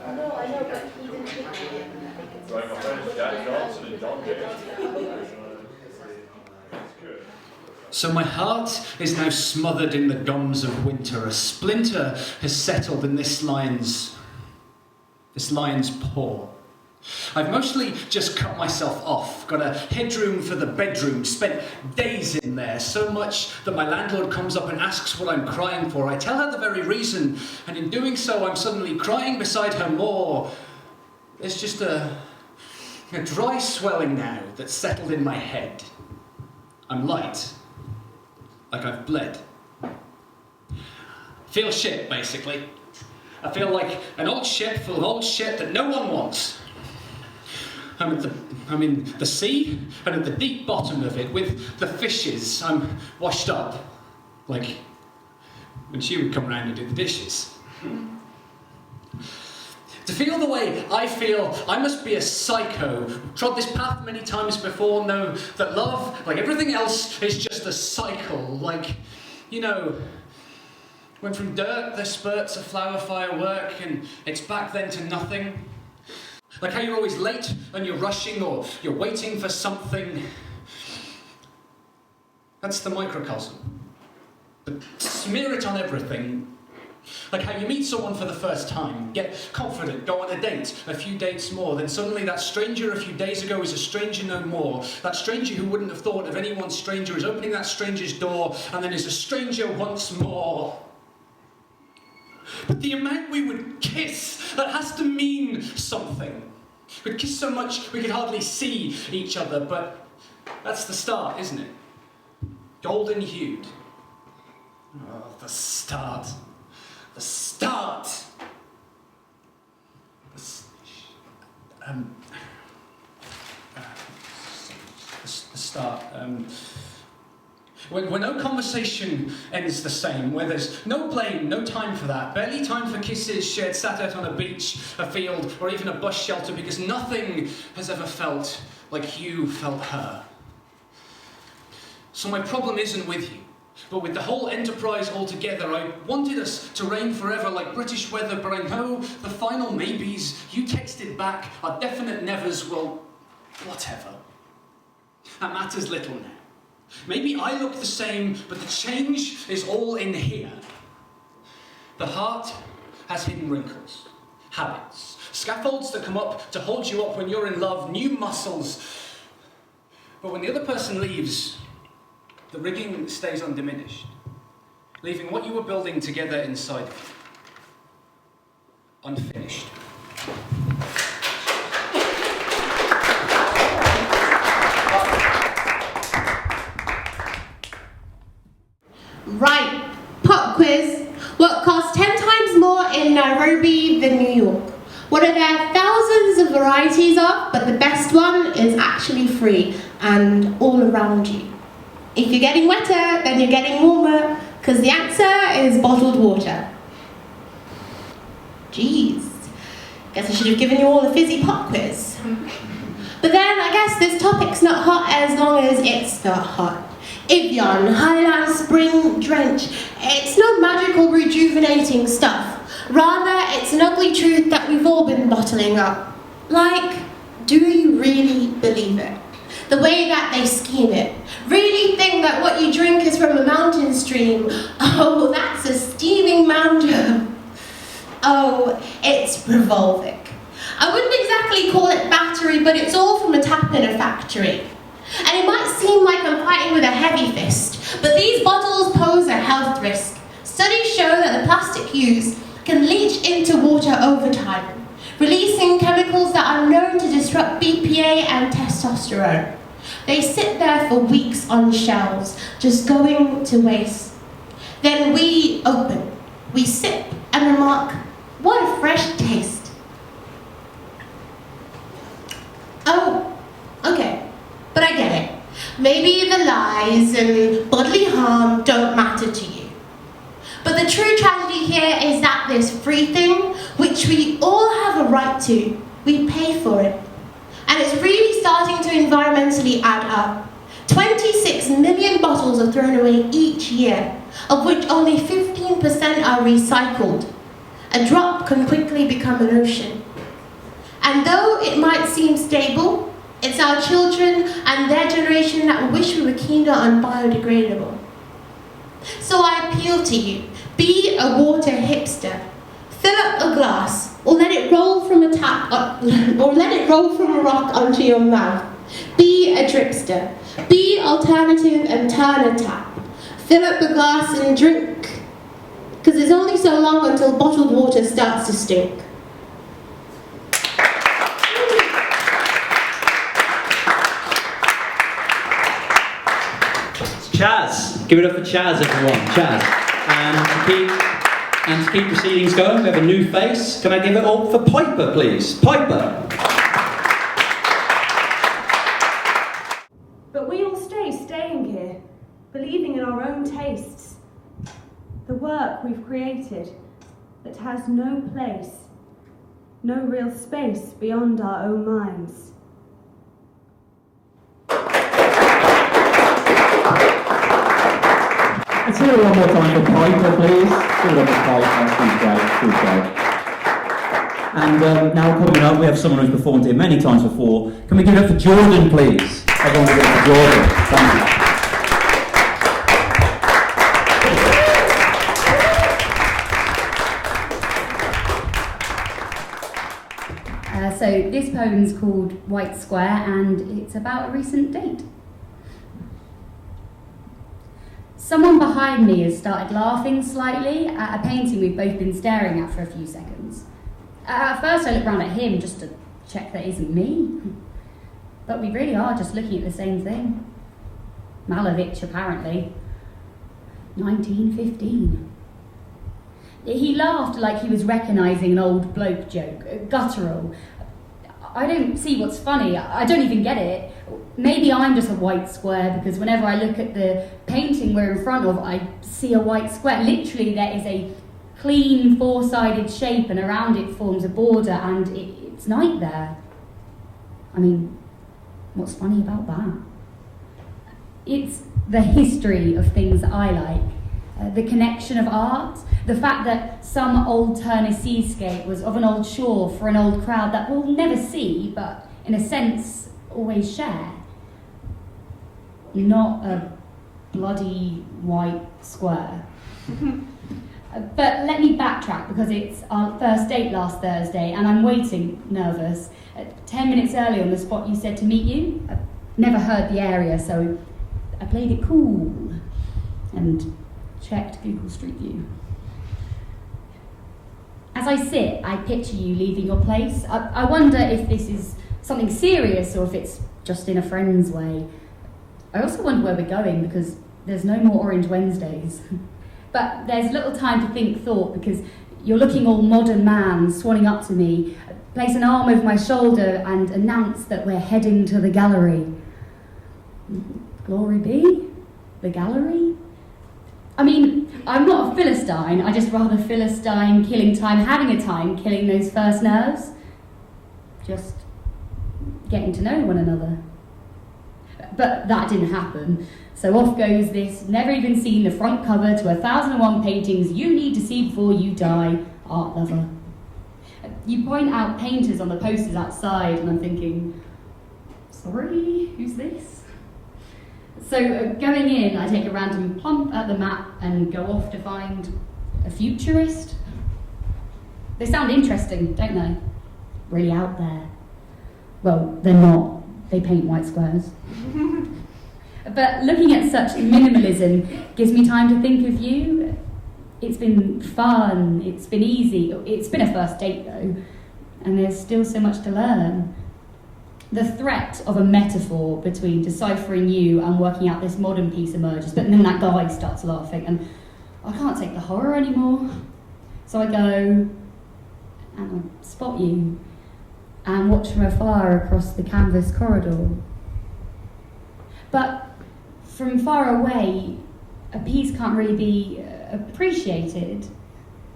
I know, but he didn't pick it. Right, my friends Jack Johnson and John Gage. So my heart is now smothered in the gums of winter. A splinter has settled in this lion's paw. I've mostly just cut myself off, got a headroom for the bedroom, spent days in there, so much that my landlord comes up and asks what I'm crying for. I tell her the very reason, and in doing so I'm suddenly crying beside her more. There's just a dry swelling now that's settled in my head. I'm light, like I've bled. Feel shit, basically. I feel like an old ship full of old shit that no one wants. I'm in the sea, and at the deep bottom of it, with the fishes, I'm washed up. Like when she would come around and do the dishes. To feel the way I feel, I must be a psycho. Trod this path many times before, know that love, like everything else, is just a cycle. Like, you know, when from dirt there's spurts of flower firework, and it's back then to nothing. Like how you're always late and you're rushing or you're waiting for something. That's the microcosm. But smear it on everything. Like how you meet someone for the first time, get confident, go on a date, a few dates more, then suddenly that stranger a few days ago is a stranger no more. That stranger who wouldn't have thought of anyone stranger is opening that stranger's door and then is a stranger once more. But the amount we would kiss, that has to mean something. We'd kiss so much we could hardly see each other, but that's the start, isn't it? Golden hued. Oh, the start. The start. The start. Where no conversation ends the same, where there's no blame, no time for that, barely time for kisses shared sat out on a beach, a field, or even a bus shelter, because nothing has ever felt like you felt her. So my problem isn't with you, but with the whole enterprise altogether. I wanted us to reign forever like British weather, but I know the final maybes you texted back are definite nevers. Well, whatever. That matters little now. Maybe I look the same, but the change is all in here. The heart has hidden wrinkles, habits, scaffolds that come up to hold you up when you're in love, new muscles. But when the other person leaves, the rigging stays undiminished, leaving what you were building together inside of you, unfinished. Right, pop quiz. What costs 10 times more in Nairobi than New York? What are there thousands of varieties of, but the best one is actually free and all around you? If you're getting wetter, then you're getting warmer, because the answer is bottled water. Jeez, guess I should have given you all a fizzy pop quiz. But then I guess this topic's not hot as long as it's not hot. Evian, Highland Spring Drench, it's no magical rejuvenating stuff. Rather, it's an ugly truth that we've all been bottling up. Like, do you really believe it? The way that they scheme it. Really think that what you drink is from a mountain stream. Oh, that's a steaming mountain. Oh, it's Revolvic. I wouldn't exactly call it battery, but it's all from a tap in a factory. And it might seem like I'm fighting with a heavy fist, but these bottles pose a health risk. Studies show that the plastic used can leach into water over time, releasing chemicals that are known to disrupt BPA and testosterone. They sit there for weeks on shelves, just going to waste. Then we open, we sip, and remark, what a fresh taste. Oh, okay, but I get it. Maybe the lies and bodily harm don't matter to you. But the true tragedy here is that this free thing, which we all have a right to, we pay for it. And it's really starting to environmentally add up. 26 million bottles are thrown away each year, of which only 15% are recycled. A drop can quickly become an ocean. And though it might seem stable, it's our children and their generation that wish we were keener on biodegradable. So I appeal to you, be a water hipster. Fill up a glass, or let it roll from a tap, or let it roll from a rock onto your mouth. Be a dripster. Be alternative and turn a tap. Fill up the glass and drink. Because it's only so long until bottled water starts to stink. Chaz. Give it up for Chaz, everyone. Chaz. And to keep proceedings going, we have a new face. Can I give it all for Piper, please? Piper. But we all staying here, believing in our own tastes. The work we've created that has no place, no real space beyond our own minds. Let's hear it one more time for Piper, please. Give it up for Piper. She's great. And now coming up, we have someone who's performed here many times before. Can we give it up for Jordan, please? Everyone give it up for Jordan. Thank you. So this poem's called White Square, and it's about a recent date. Someone behind me has started laughing slightly at a painting we've both been staring at for a few seconds. At first I look round at him just to check that isn't me. But we really are just looking at the same thing. Malevich, apparently. 1915. He laughed like he was recognising an old bloke joke, guttural. I don't see what's funny, I don't even get it. Maybe I'm just a white square because whenever I look at the painting we're in front of, I see a white square. Literally there is a clean four-sided shape and around it forms a border and it's night there. I mean, what's funny about that? It's the history of things that I like. The connection of art, the fact that some old Turner seascape was of an old shore for an old crowd that we'll never see, but in a sense always share. Not a bloody white square. But let me backtrack because it's our first date last Thursday and I'm waiting, nervous. 10 minutes early on the spot you said to meet you. I've never heard the area, so I played it cool and checked Google Street View. As I sit, I picture you leaving your place. I wonder if this is something serious or if it's just in a friend's way. I also wonder where we're going because there's no more Orange Wednesdays. But there's little time to think thought because you're looking all modern man, swanning up to me, place an arm over my shoulder and announce that we're heading to the gallery. Glory be? The gallery? I mean, I'm not a Philistine, I just rather Philistine killing time, having a time, killing those first nerves. Just getting to know one another. But that didn't happen. So off goes this, never even seen the front cover to 1001 paintings you need to see before you die, art lover. You point out painters on the posters outside and I'm thinking, sorry, who's this? So going in, I take a random plump at the map and go off to find a futurist. They sound interesting, don't they? Really out there. Well, they're not. They paint white squares. But looking at such minimalism gives me time to think of you. It's been fun, it's been easy. It's been a first date though, and there's still so much to learn. The threat of a metaphor between deciphering you and working out this modern piece emerges, but then that guy starts laughing and I can't take the horror anymore. So I go and I spot you and watch from afar across the canvas corridor. But from far away, a piece can't really be appreciated.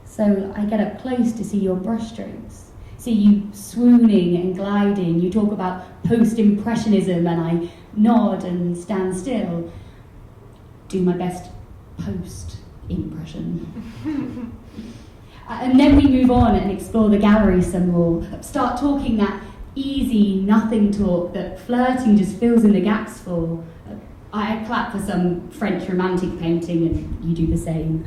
So I get up close to see your brushstrokes. See you swooning and gliding. You talk about post-impressionism and I nod and stand still. Do my best post-impression. And then we move on and explore the gallery some more. Start talking that easy, nothing talk that flirting just fills in the gaps for. I clap for some French romantic painting and you do the same.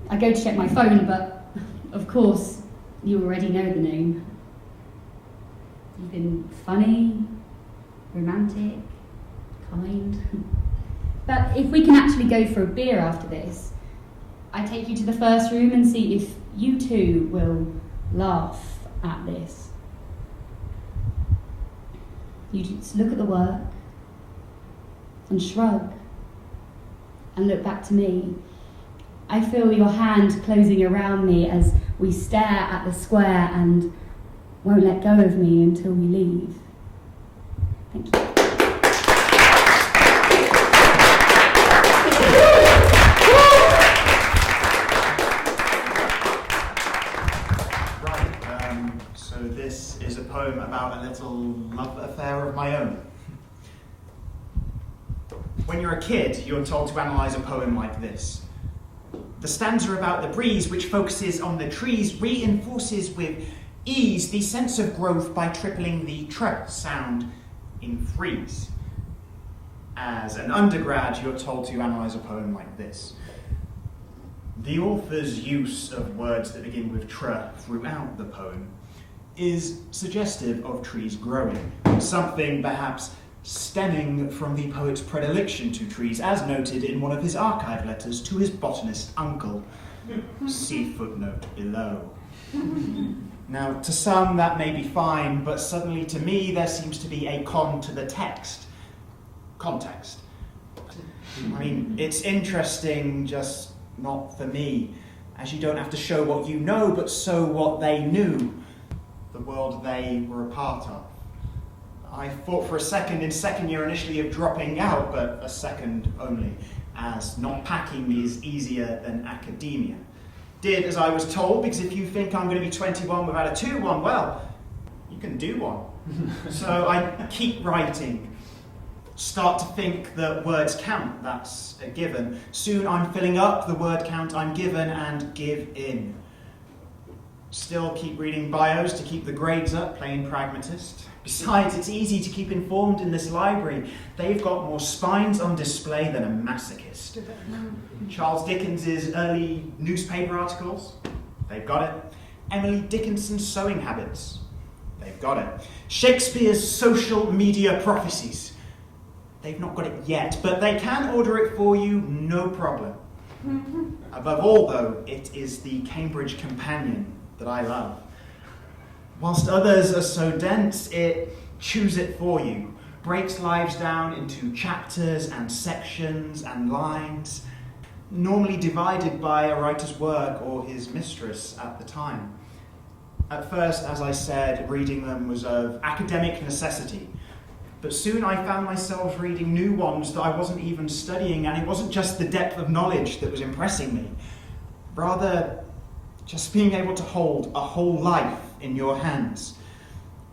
I go to check my phone, but of course, you already know the name. You've been funny, romantic, kind. But if we can actually go for a beer after this, I take you to the first room and see if you two will laugh at this. You just look at the work and shrug and look back to me. I feel your hand closing around me as we stare at the square and won't let go of me until we leave. Thank you. So this is a poem about a little love affair of my own. When you're a kid, you're told to analyse a poem like this. The stanza about the breeze, which focuses on the trees, reinforces with ease the sense of growth by tripling the tr sound in freeze. As an undergrad, you're told to analyse a poem like this. The author's use of words that begin with tr throughout the poem is suggestive of trees growing, something perhaps stemming from the poet's predilection to trees, as noted in one of his archive letters to his botanist uncle. See footnote below. Now, to some that may be fine, but suddenly to me there seems to be a con to the text. Context. I mean, it's interesting, just not for me, as you don't have to show what you know, but show what they knew, the world they were a part of. I thought for a second in second year initially of dropping out, but a second only, as not packing me is easier than academia. Did as I was told, because if you think I'm going to be 21 without a 2-1, well, you can do one. So I keep writing. Start to think that words count, that's a given. Soon I'm filling up the word count I'm given and give in. Still keep reading bios to keep the grades up, plain pragmatist. Besides, it's easy to keep informed in this library. They've got more spines on display than a masochist. Charles Dickens's early newspaper articles, they've got it. Emily Dickinson's sewing habits, they've got it. Shakespeare's social media prophecies, they've not got it yet, but they can order it for you, no problem. Above all, though, it is the Cambridge Companion that I love. Whilst others are so dense, it chews it for you, breaks lives down into chapters and sections and lines, normally divided by a writer's work or his mistress at the time. At first, as I said, reading them was of academic necessity, but soon I found myself reading new ones that I wasn't even studying, and it wasn't just the depth of knowledge that was impressing me, rather just being able to hold a whole life in your hands,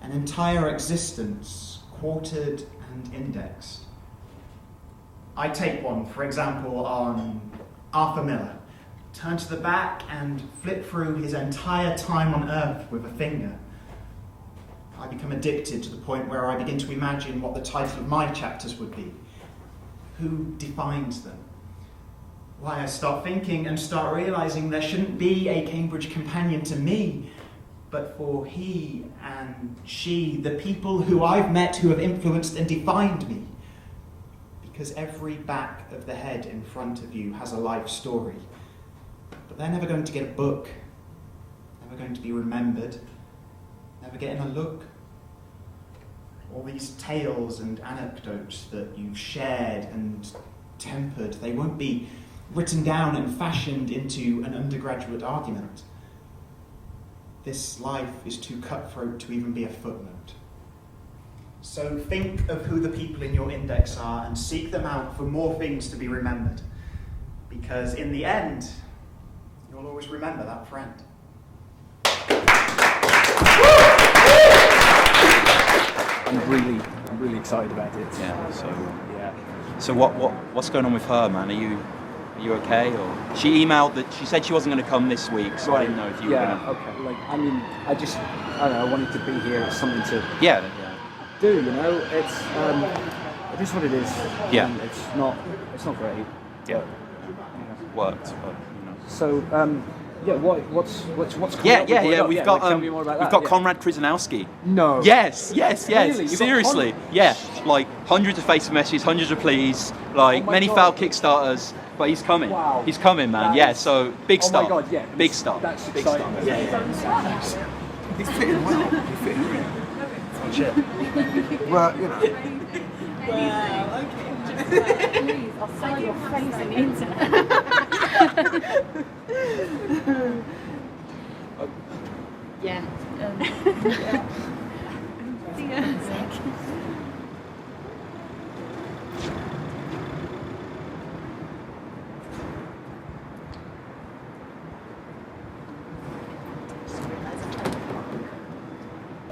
an entire existence quartered and indexed. I take one, for example, on Arthur Miller. Turn to the back and flip through his entire time on Earth with a finger. I become addicted to the point where I begin to imagine what the title of my chapters would be. Who defines them? Why, I start thinking and start realising there shouldn't be a Cambridge Companion to me, but for he and she, the people who I've met who have influenced and defined me. Because every back of the head in front of you has a life story, but they're never going to get a book, never going to be remembered, never getting a look. All these tales and anecdotes that you've shared and tempered, they won't be written down and fashioned into an undergraduate argument. This life is too cutthroat to even be a footnote. So think of who the people in your index are and seek them out for more things to be remembered. Because in the end, you'll always remember that friend. I'm really excited about it. Yeah. So what's going on with her, man? Are you Are you okay? Or she emailed that she said she wasn't going to come this week, so I didn't know if you were going to. Okay. Like, I mean, I don't know. I wanted to be here. It's something to do. You know, it's it is what it is. Yeah. And it's not great. Yeah. But, Worked, but you know. So what's Yeah. We've got tell me more about we've that. got Konrad Krzyzanowski. No. Yes. Really? You've got Seriously. Yeah. Like hundreds of Facebook messages, hundreds of pleas, like many failed Kickstarters, but he's coming. Wow. He's coming, man. So big star. Oh my God, yeah. Big star. That's big exciting. star. Yeah. He's fitting well. He's fitting in. Shit. Well, you know. Wow, okay. Please, I'll sell your face on the internet. Yeah.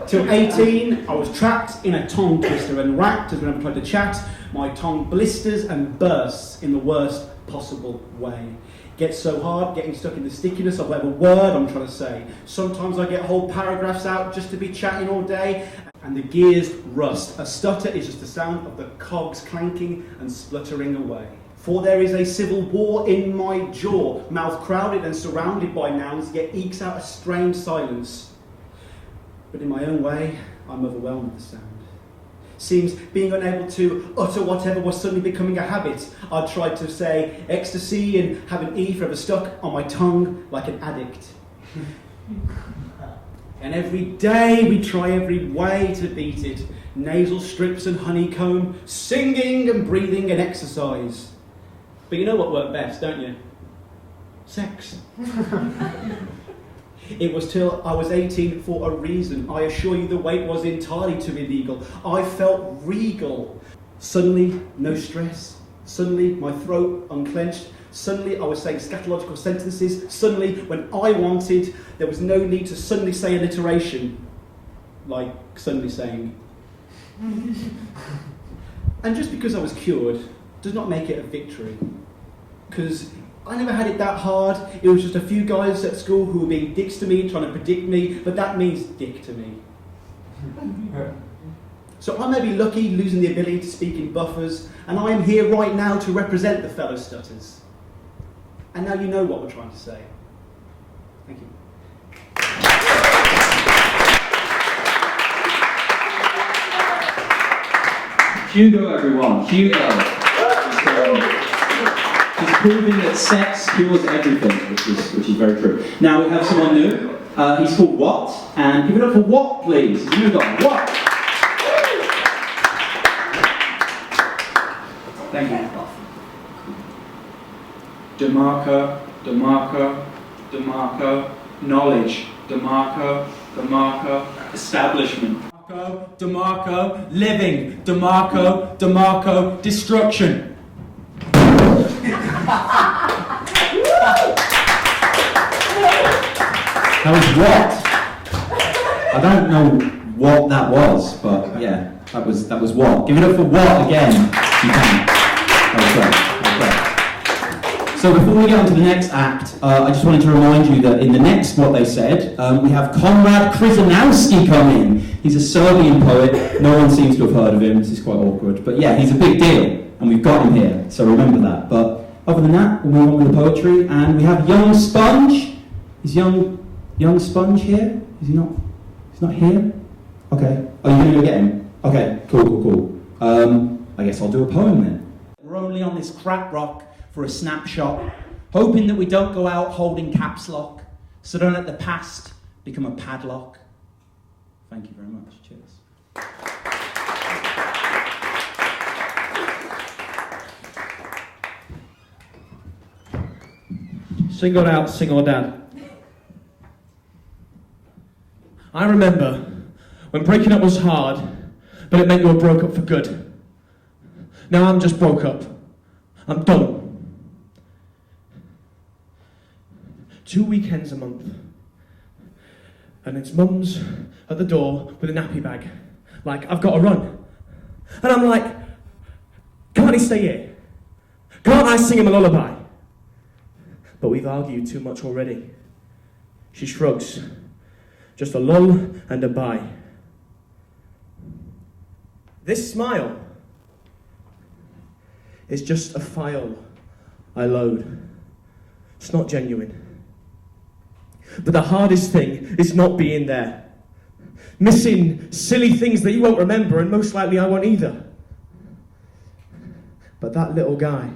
Till 18, I was trapped in a tongue twister and racked as whenever I tried to chat, my tongue blisters and bursts in the worst possible way. Gets so hard, getting stuck in the stickiness of whatever word I'm trying to say. Sometimes I get whole paragraphs out just to be chatting all day, and the gears rust. A stutter is just the sound of the cogs clanking and spluttering away. For there is a civil war in my jaw, mouth crowded and surrounded by nouns, yet ekes out a strained silence. But in my own way, I'm overwhelmed with the sound. Seems being unable to utter whatever was suddenly becoming a habit. I tried to say ecstasy and have an E forever stuck on my tongue like an addict. And every day we try every way to beat it. Nasal strips and honeycomb, singing and breathing and exercise. But you know what worked best, don't you? Sex. It was till I was 18 for a reason. I assure you the wait was entirely too illegal. I felt regal. Suddenly, no stress. Suddenly, my throat unclenched. Suddenly, I was saying scatological sentences. Suddenly, when I wanted, there was no need to suddenly say alliteration. Like suddenly saying. And just because I was cured does not make it a victory. Because I never had it that hard. It was just a few guys at school who were being dicks to me, trying to predict me, but that means dick to me. So I may be lucky losing the ability to speak in buffers, and I am here right now to represent the fellow stutters. And now you know what we're trying to say. Thank you. Hugo, everyone. Hugo. He's proving that sex cures everything, which is very true. Now we have someone new. He's called What, and give it up for What, please. He's moved on. What? Thank you. DeMarco, knowledge, DeMarco, establishment. DeMarco, living, DeMarco, destruction. That was What? I don't know what that was, but yeah, that was What. Give it up for What again. You can. That was great. So before we get on to the next act, I just wanted to remind you that in the next What They Said, we have Konrad Krzyzanowski coming. He's a Serbian poet. No one seems to have heard of him. This is quite awkward. But yeah, he's a big deal, and we've got him here, so remember that. But other than that, we'll move on with the poetry, and we have Young Sponge. Is Young Sponge here? Is he not? He's not here? Okay. Oh, you're going to go get him? Okay, cool. I guess I'll do a poem then. We're only on this crap rock for a snapshot, hoping that we don't go out holding caps lock, so don't let the past become a padlock. Thank you very much. Cheers. Singled out, single dad. I remember when breaking up was hard, but it meant you were broke up for good. Now I'm just broke up. I'm done. 2 weekends a month. And it's mum's at the door with a nappy bag. Like, I've got to run. And I'm like, can't he stay here? Can't I sing him a lullaby? but we've argued too much already. She shrugs. Just a lull and a bye. This smile is just a file I load. It's not genuine. But the hardest thing is not being there. Missing silly things that you won't remember, and most likely I won't either. But that little guy,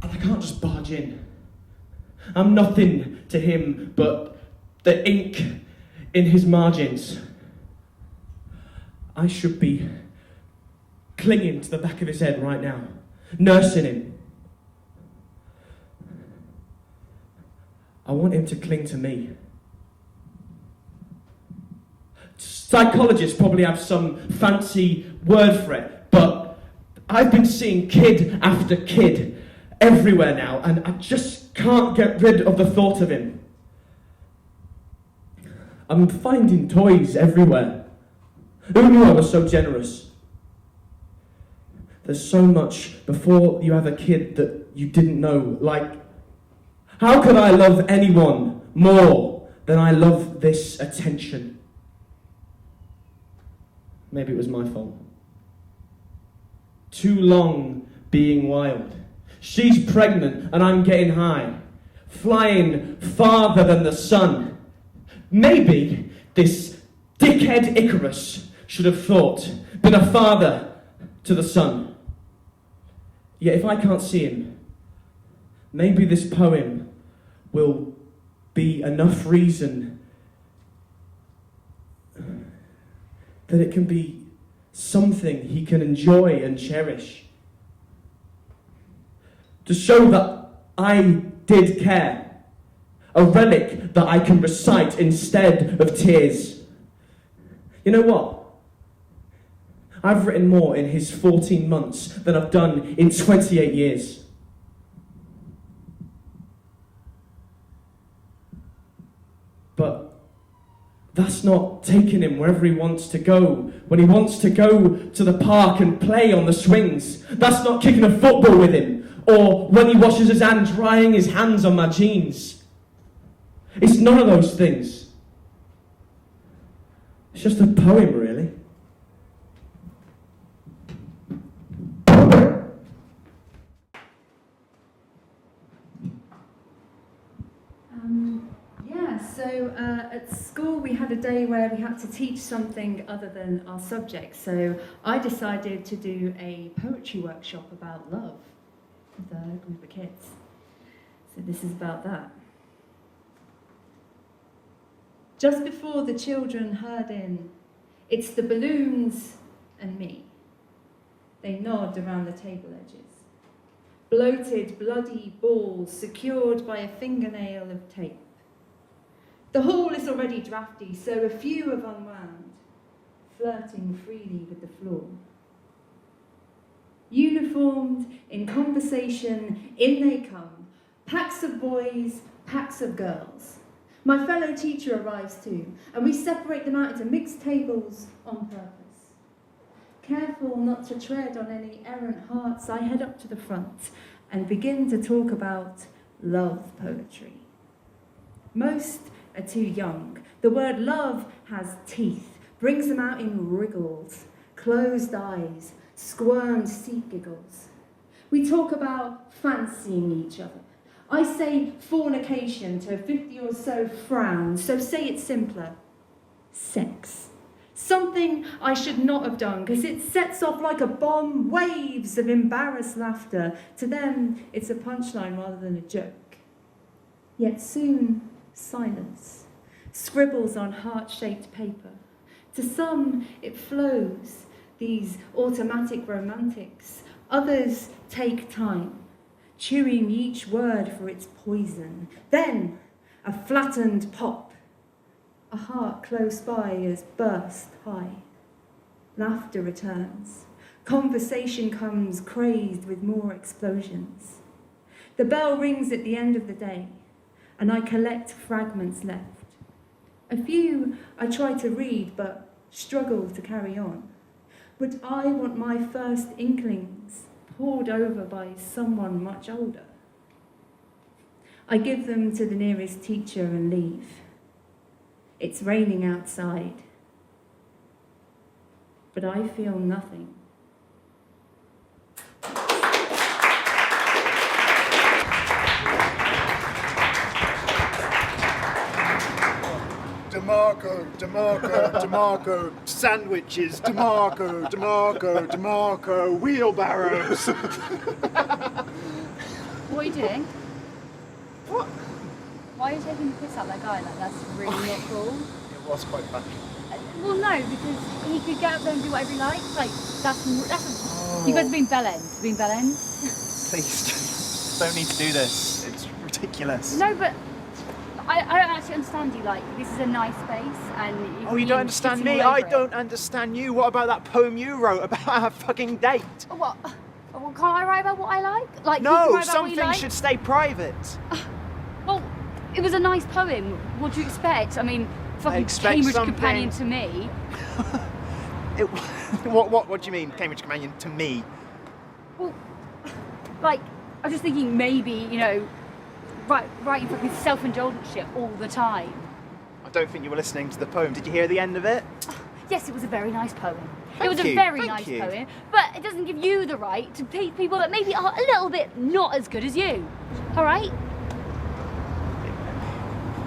and I can't just barge in. I'm nothing to him but the ink in his margins. I should be clinging to the back of his head right now, nursing him. I want him to cling to me. Psychologists probably have some fancy word for it, but I've been seeing kid after kid everywhere now, and I just can't get rid of the thought of him. I'm finding toys everywhere. Who knew I was so generous? There's so much before you have a kid that you didn't know. Like, how could I love anyone more than I love this attention? Maybe it was my fault. Too long being wild. She's pregnant and I'm getting high. Flying farther than the sun. Maybe this dickhead Icarus should have been a father to the sun. Yet if I can't see him, maybe this poem will be enough reason that it can be something he can enjoy and cherish. To show that I did care. A relic that I can recite instead of tears. You know what? I've written more in his 14 months than I've done in 28 years. But that's not taking him wherever he wants to go. When he wants to go to the park and play on the swings. That's not kicking a football with him. Or when he washes his hands, drying his hands on my jeans. It's none of those things. It's just a poem, really. So at school we had a day where we had to teach something other than our subject. So I decided to do a poetry workshop about love with a group of kids. So this is about that. Just before the children herd in, it's the balloons and me. They nod around the table edges. Bloated, bloody balls secured by a fingernail of tape. The hall is already drafty, so a few have unwound, flirting freely with the floor. Uniformed, in conversation, in they come, packs of boys, packs of girls. My fellow teacher arrives too, and we separate them out into mixed tables on purpose. Careful not to tread on any errant hearts, I head up to the front and begin to talk about love poetry. Most are too young. The word love has teeth, brings them out in wriggles, closed eyes, squirmed seat giggles. We talk about fancying each other. I say fornication to a 50 or so frown, so say it simpler. Sex. Something I should not have done, because it sets off like a bomb, waves of embarrassed laughter. To them, it's a punchline rather than a joke. Yet soon, silence, scribbles on heart-shaped paper. To some, it flows, these automatic romantics. Others take time, chewing each word for its poison. Then, a flattened pop. A heart close by is burst high. Laughter returns. Conversation comes crazed with more explosions. The bell rings at the end of the day, and I collect fragments left. A few I try to read, but struggle to carry on. but I want my first inklings pored over by someone much older. I give them to the nearest teacher and leave. It's raining outside, but I feel nothing. DeMarco, sandwiches, DeMarco, wheelbarrows. What are you doing? What? Why are you taking the piss out that guy? Like, that's really not cool. It was quite funny. Well, no, because he could get up there and do whatever he likes. Like, You guys have been bell end. Been bell end? Please, don't need to do this. It's ridiculous. No, but I don't actually understand you. Like, this is a nice space, and you don't understand me? I don't understand you. What about that poem you wrote about our fucking date? What? Well, can't I write about what I like? Like, no, something should stay private. Well, it was a nice poem. What do you expect? I mean, fucking Cambridge Companion to me. What do you mean, Cambridge Companion to me? Well, like, I was just thinking maybe, writing fucking self-indulgent shit all the time. I don't think you were listening to the poem. Did you hear the end of it? Yes, it was a very nice poem. Thank it was you. a very Thank nice you. poem, but it doesn't give you the right to pick people that maybe are a little bit not as good as you. All right?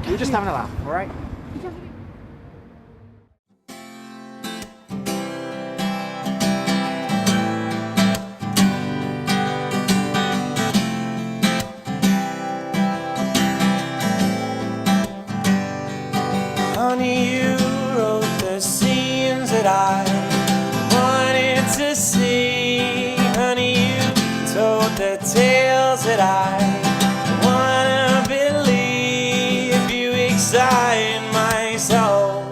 We're just having a laugh, all right? Honey, you wrote the scenes that I wanted to see. Honey, you told the tales that I wanna believe. You excite my soul.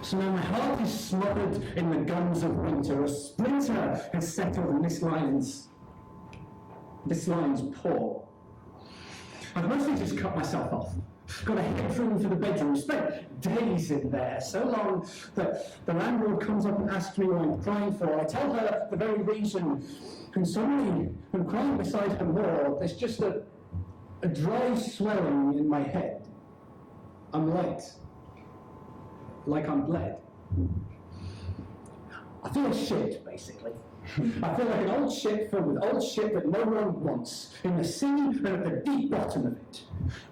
So now my heart is smothered in the guns of winter. A splinter has settled in this line's paw. I've mostly just cut myself off. Got a headroom for the bedroom. Spent days in there, so long that the landlord comes up and asks me what I'm crying for. I tell her the very reason, and suddenly, when crying beside her more, there's just a dry swelling in my head. I'm light. Like I'm bled. I feel shit, basically. I feel like an old ship filled with old shit that no one wants, in the sea and at the deep bottom of it,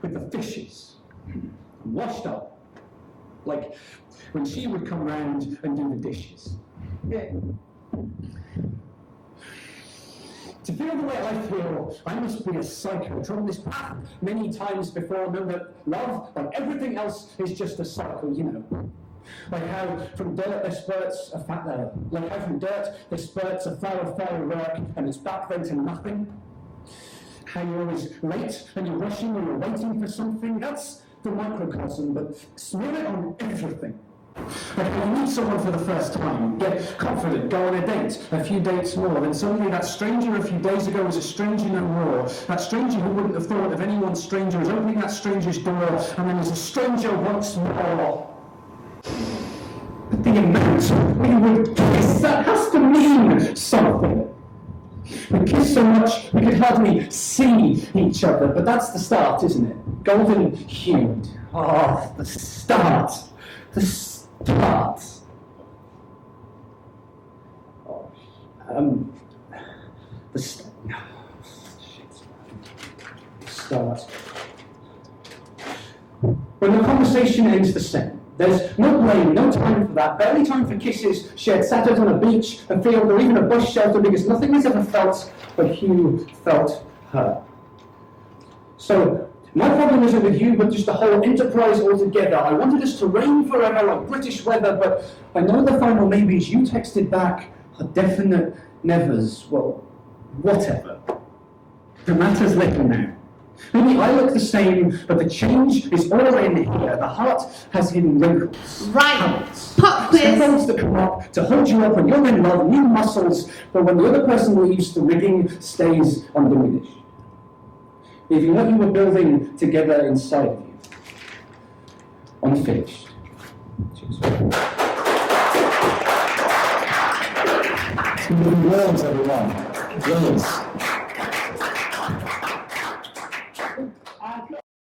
with the fishes. I'm washed up, like when she would come round and do the dishes. Yeah. To feel the way I feel, I must be a psycho. Trodden this path many times before, know that love, like everything else, is just a cycle, you know. Like how from dirt there spurts a fat layer. Like how from dirt there spurts a fire work and it's back then to nothing. How you're always late and you're rushing or you're waiting for something. That's the microcosm, but smear it on everything. Like when you meet someone for the first time, get confident, go on a date, a few dates more, then suddenly that stranger a few days ago was a stranger no more. That stranger who wouldn't have thought of anyone stranger is opening that stranger's door, and then there's a stranger once more. But the amount we would kiss, that has to mean something. We kiss so much we could hardly see each other, but that's the start, isn't it? Golden hued. Oh, the start. The start. Start. When the conversation ends the same, there's no blame, no time for that, barely time for kisses shared sat out on a beach, a field, or even a bush shelter, because nothing is ever felt but Hugh felt her. So, my problem isn't with you, but just the whole enterprise altogether. I wanted us to reign forever like British weather, but I know the final maybes you texted back are definite nevers. Well, whatever. It matters little now. Maybe I look the same, but the change is all in here. The heart has hidden wrinkles. Right. Pop quiz. Symbols that come up to hold you up when you're in love, new muscles, but when the other person leaves, the rigging stays undiminished. Leaving what you were building together inside of you, unfinished. Cheers. Words, everyone. Words.